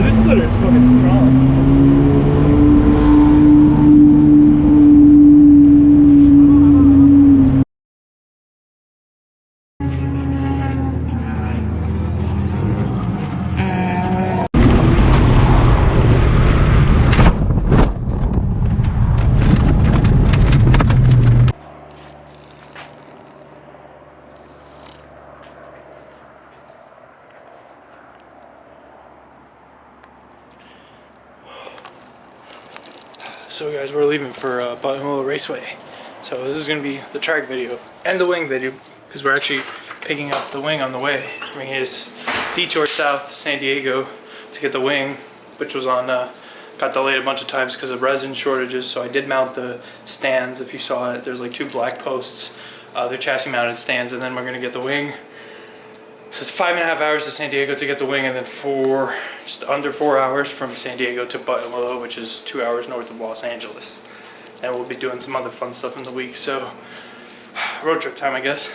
Dude, this splitter is fucking strong. So guys, we're leaving for Buttonwillow Raceway. So this is going to be the track video and the wing video, because we're actually picking up the wing on the way. We just detour south to San Diego to get the wing, which was on, got delayed a bunch of times because of resin shortages. So I did mount the stands. If you saw it, there's like 2 black posts. They're chassis mounted stands, and then we're going to get the wing. So it's 5.5 hours to San Diego to get the wing, and then just under 4 hours from San Diego to Buttonwillow, which is 2 hours north of Los Angeles. And we'll be doing some other fun stuff in the week, so road trip time, I guess.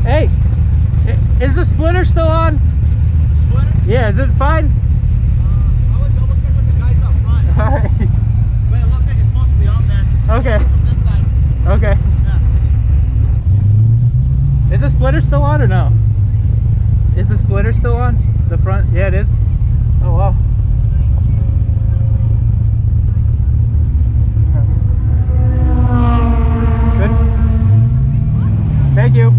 Hey, is the splitter still on? Splitter? Yeah, is it fine? I would double check with the guys up front. Alright. But it looks like it's supposed to be on there. Okay. From this side. Okay. Yeah. Is the splitter still on or no? Is the splitter still on? The front? Yeah, it is. Oh wow. Good. Thank you.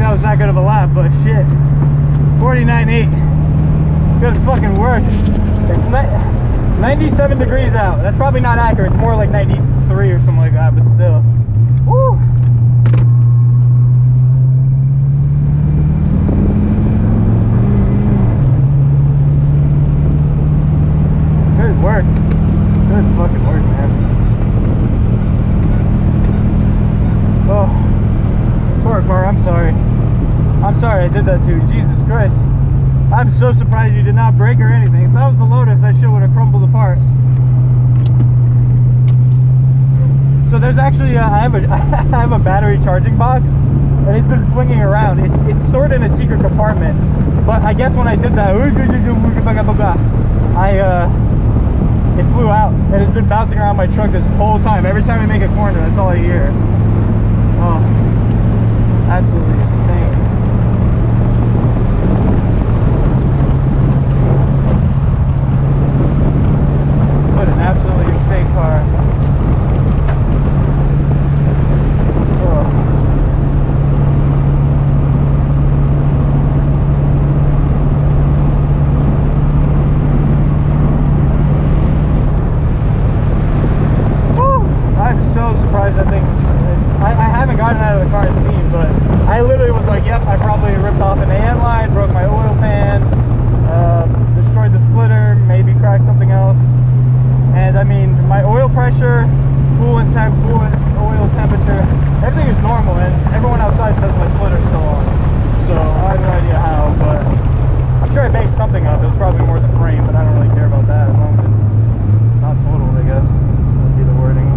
Was not good of a lap, but shit, 49.8, good fucking work. It's 97 degrees out. That's probably not accurate. It's more like 93 or something like that, but still. Woo! Good work. Good fucking work, man. Oh, poor car. I'm sorry. I'm sorry I did that to you. Jesus Christ. I'm so surprised you did not break or anything. If that was the Lotus, that shit would have crumbled apart. So there's actually, I have a battery charging box, and it's been swinging around. It's stored in a secret compartment. But I guess when I did that, it flew out, and it's been bouncing around my truck this whole time. Every time I make a corner, that's all I hear. Oh, absolutely insane. What an absolutely insane car. Oh. I'm so surprised that thing is, I haven't gotten out of the car and seen, but I literally was like, yep, I probably ripped off an AN line, broke my oil pan, destroyed the splitter, maybe cracked something else. And I mean, my oil pressure, coolant oil temperature, everything is normal, and everyone outside says my splitter's still on. So I have no idea how, but I'm sure I baked something up. It was probably more the frame, but I don't really care about that as long as it's not totaled, I guess. That would be the wording.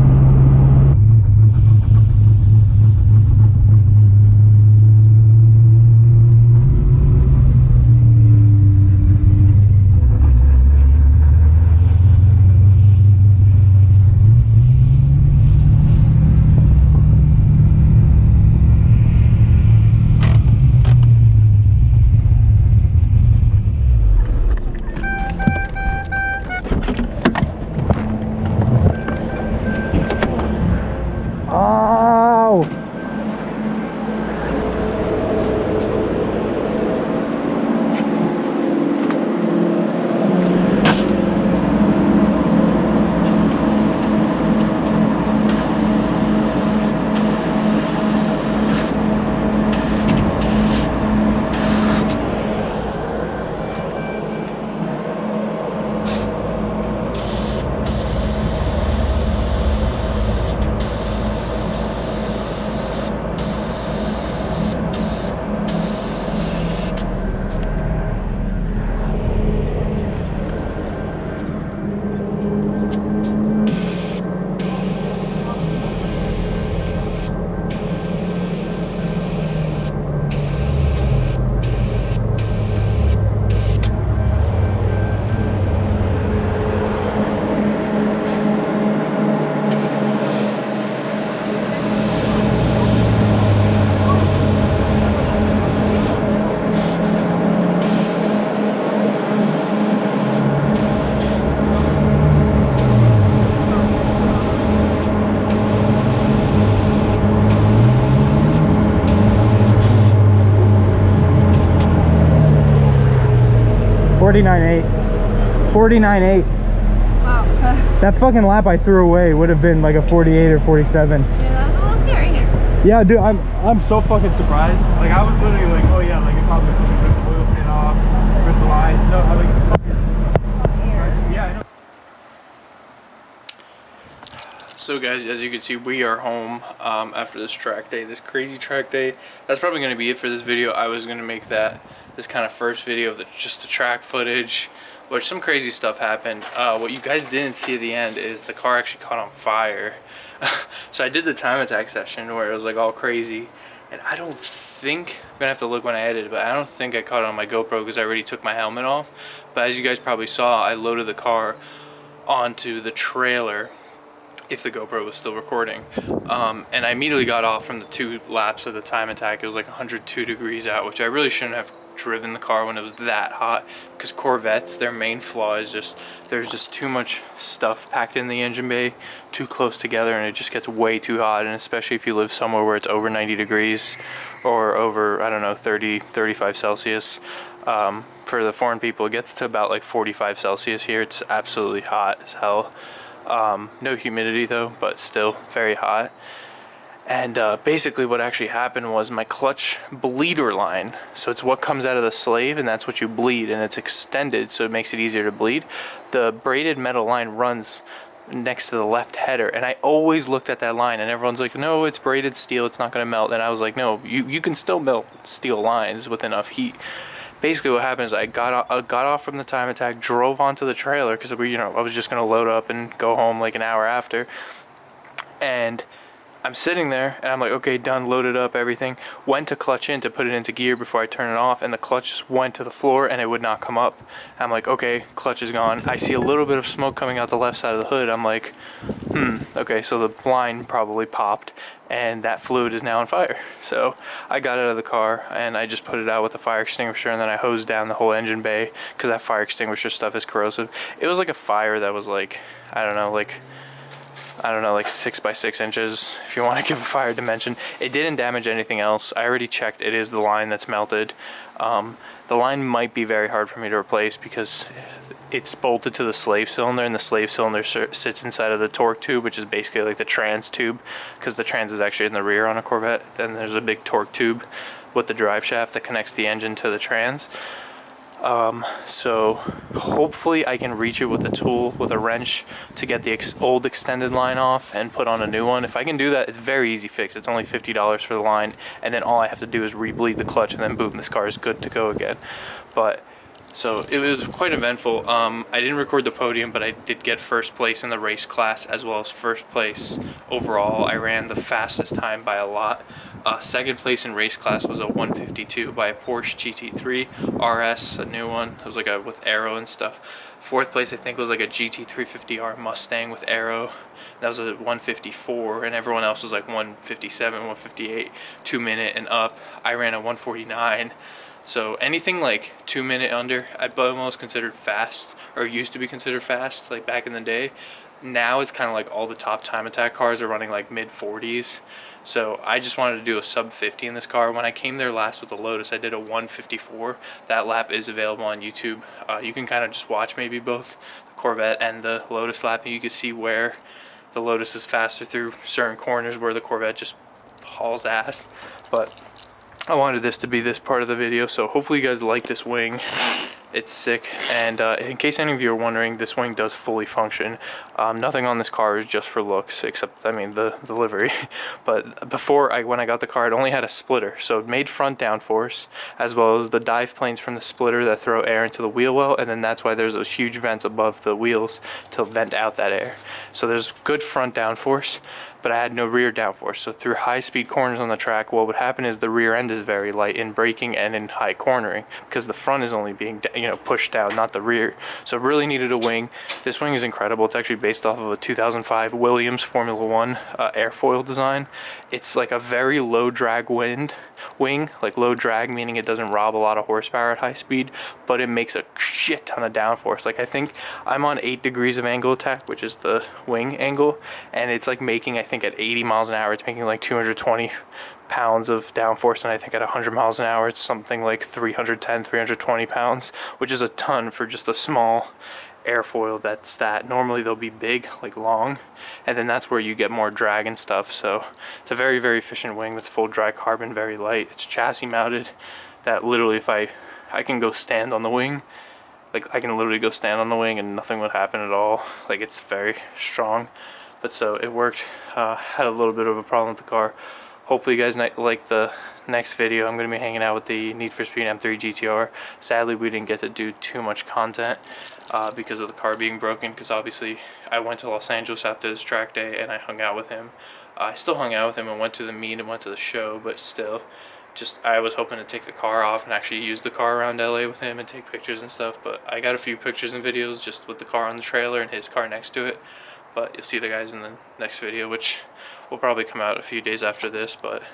49.8. 49.8. Wow. That fucking lap I threw away would have been like a 48 or 47. Yeah, that was a little scary. Yeah, dude, I'm so fucking surprised. Like, I was literally like, oh yeah, like it probably ripped the oil pan off, ripped the lines. No, I like it's fucking. Yeah, I know. So guys, as you can see, we are home after this track day, this crazy track day. That's probably going to be it for this video. I was going to make that this kind of first video of just the track footage, which some crazy stuff happened. What you guys didn't see at the end is the car actually caught on fire. So I did the time attack session where it was like all crazy, and I don't think, I'm gonna have to look when I edit, but I don't think I caught it on my GoPro because I already took my helmet off. But as you guys probably saw, I loaded the car onto the trailer, if the GoPro was still recording, and I immediately got off from the 2 laps of the time attack. It was like 102 degrees out, which I really shouldn't have driven the car when it was that hot, because Corvettes, their main flaw is just there's just too much stuff packed in the engine bay too close together, and it just gets way too hot. And especially if you live somewhere where it's over 90 degrees or over, I don't know, 35 Celsius. For the foreign people, it gets to about like 45 Celsius here. It's absolutely hot as hell. No humidity though, but still very hot. And basically what actually happened was my clutch bleeder line, so it's what comes out of the slave and that's what you bleed, and it's extended so it makes it easier to bleed. The braided metal line runs next to the left header, and I always looked at that line and everyone's like, no, it's braided steel, it's not going to melt. And I was like, no, you can still melt steel lines with enough heat. Basically what happened is I got off from the time attack, drove onto the trailer because I was just going to load up and go home like an hour after, and I'm sitting there and I'm like, okay, done, loaded up everything. Went to clutch in to put it into gear before I turn it off, and the clutch just went to the floor and it would not come up. I'm like, okay, clutch is gone. I see a little bit of smoke coming out the left side of the hood. I'm like, okay, so the line probably popped and that fluid is now on fire. So I got out of the car and I just put it out with a fire extinguisher, and then I hosed down the whole engine bay because that fire extinguisher stuff is corrosive. It was like a fire that was like, I don't know, like 6 by 6 inches, if you want to give a fire dimension. It didn't damage anything else. I already checked, it is the line that's melted. The line might be very hard for me to replace because it's bolted to the slave cylinder, and the slave cylinder sits inside of the torque tube, which is basically like the trans tube, because the trans is actually in the rear on a Corvette. Then there's a big torque tube with the drive shaft that connects the engine to the trans. So hopefully I can reach it with a tool, with a wrench, to get the old extended line off and put on a new one. If I can do that, it's very easy fix. It's only $50 for the line, and then all I have to do is re-bleed the clutch, and then boom, this car is good to go again. But so it was quite eventful. I didn't record the podium, but I did get first place in the race class as well as first place overall. I ran the fastest time by a lot. Second place in race class was a 152 by a Porsche GT3 RS, a new one. It was like a with aero and stuff. Fourth place I think was like a GT350R Mustang with aero. That was a 154, and everyone else was like 157, 158, 2 minute and up. I ran a 149. So anything like 2 minute under, I'd almost considered fast, or used to be considered fast, like back in the day. Now it's kind of like all the top time attack cars are running like mid 40s. So I just wanted to do a sub 50 in this car. When I came there last with the Lotus, I did a 154. That lap is available on YouTube. You can kind of just watch maybe both the Corvette and the Lotus lap, and you can see where the Lotus is faster through certain corners where the Corvette just hauls ass. But I wanted this to be this part of the video, so hopefully you guys like this wing. It's sick, and in case any of you are wondering, this wing does fully function. Nothing on this car is just for looks, except, I mean, the livery. But before, when I got the car, it only had a splitter, so it made front downforce, as well as the dive planes from the splitter that throw air into the wheel well, and then that's why there's those huge vents above the wheels to vent out that air. So there's good front downforce, but I had no rear downforce. So through high-speed corners on the track, what would happen is the rear end is very light in braking and in high cornering, because the front is only being pushed down, not the rear. So it really needed a wing. This wing is incredible. It's actually based off of a 2005 Williams Formula One airfoil design. It's like a very low drag wing, like low drag meaning it doesn't rob a lot of horsepower at high speed, but it makes a shit ton of downforce. Like I think I'm on 8 degrees of angle attack, which is the wing angle, and it's like making, I think at 80 miles an hour, it's making like 220 pounds of downforce, and I think at 100 miles an hour it's something like 310, 320 pounds, which is a ton for just a small airfoil that's that. Normally they'll be big, like long, and then that's where you get more drag and stuff. So it's a very, very efficient wing that's full dry carbon, very light. It's chassis mounted, that literally if I can go stand on the wing, like I can literally go stand on the wing and nothing would happen at all. Like, it's very strong. But so it worked. Had a little bit of a problem with the car. Hopefully you guys like the next video. I'm going to be hanging out with the Need for Speed M3 GTR. Sadly, we didn't get to do too much content because of the car being broken, because obviously I went to Los Angeles after this track day and I hung out with him. I still hung out with him and went to the meet and went to the show, but still, just I was hoping to take the car off and actually use the car around LA with him and take pictures and stuff. But I got a few pictures and videos just with the car on the trailer and his car next to it. But you'll see the guys in the next video, which will probably come out a few days after this. But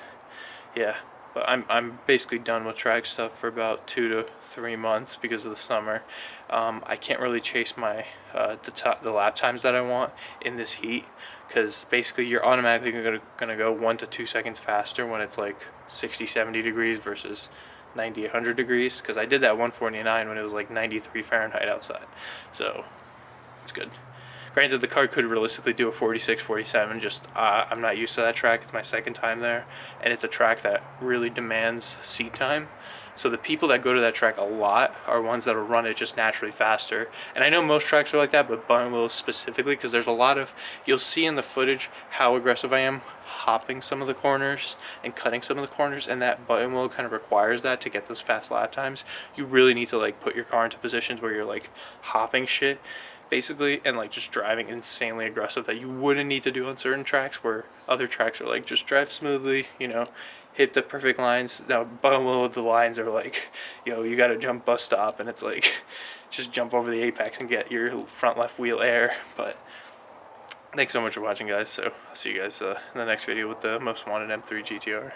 yeah, but I'm basically done with track stuff for about 2 to 3 months because of the summer. I can't really chase my the lap times that I want in this heat, because basically you're automatically gonna go 1 to 2 seconds faster when it's like 60-70 degrees versus 90-100 degrees, because I did that 149 when it was like 93 Fahrenheit outside. So it's good. Granted, the car could realistically do a 46, 47, just I'm not used to that track. It's my second time there, and it's a track that really demands seat time. So the people that go to that track a lot are ones that will run it just naturally faster. And I know most tracks are like that, but Button Wheel specifically, because there's a lot of, you'll see in the footage how aggressive I am hopping some of the corners and cutting some of the corners, and that Button Wheel kind of requires that to get those fast lap times. You really need to like put your car into positions where you're like hopping shit, basically, and like just driving insanely aggressive that you wouldn't need to do on certain tracks, where other tracks are like just drive smoothly, you know, hit the perfect lines. Now Button Wheel, the lines are like, yo, you gotta jump bus stop, and it's like just jump over the apex and get your front left wheel air. But thanks so much for watching, guys. So I'll see you guys in the next video with the most wanted M3 GTR.